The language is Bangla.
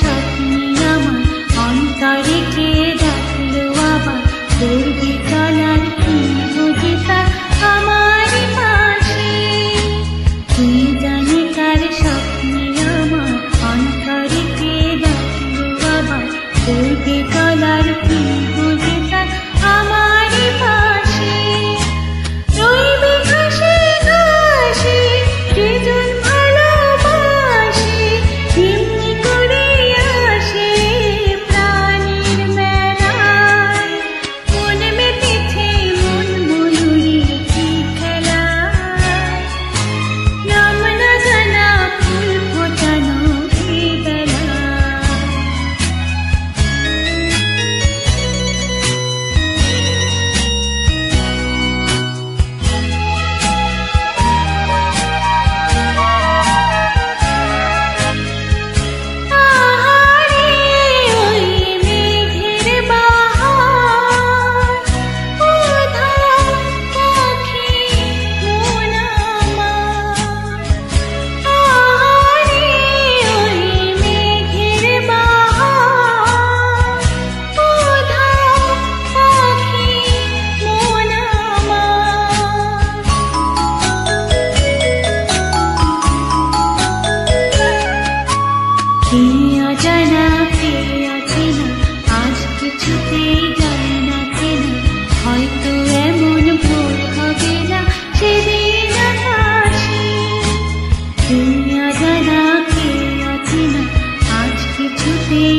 স্বপ্নে আমার অন্তরে কে ডাকলো আবার করবে চলার কি বুঝে তার আমার পাশে। তুই জানি কার স্বপ্নে আমার অন্তরে কে ডাকলো আবার করবে চলার কি বুঝে তার আমার পাশে। রইবে ঘাসে ঘাসে যেজন ভালোবাসে এমনি করে আসে প্রাণের মেলায়। মন মেতেছে মন ময়ূরীর কি খেলায়, নাম না জানা ফুল ফোটানো এই বেলায়। আহারে ওই মেঘের বাহার উধাও পাখি মন আমার। আহারে ওই মেঘের বাহার উধাও পাখি মন আমার। কে অজানা কে অচেনা আজ কিছুতেই যায় না চেনা, হয়তো এমন ভোর হবে না সেদিন আকাশে। কে অজানা কে অচেনা আজ কিছুতেই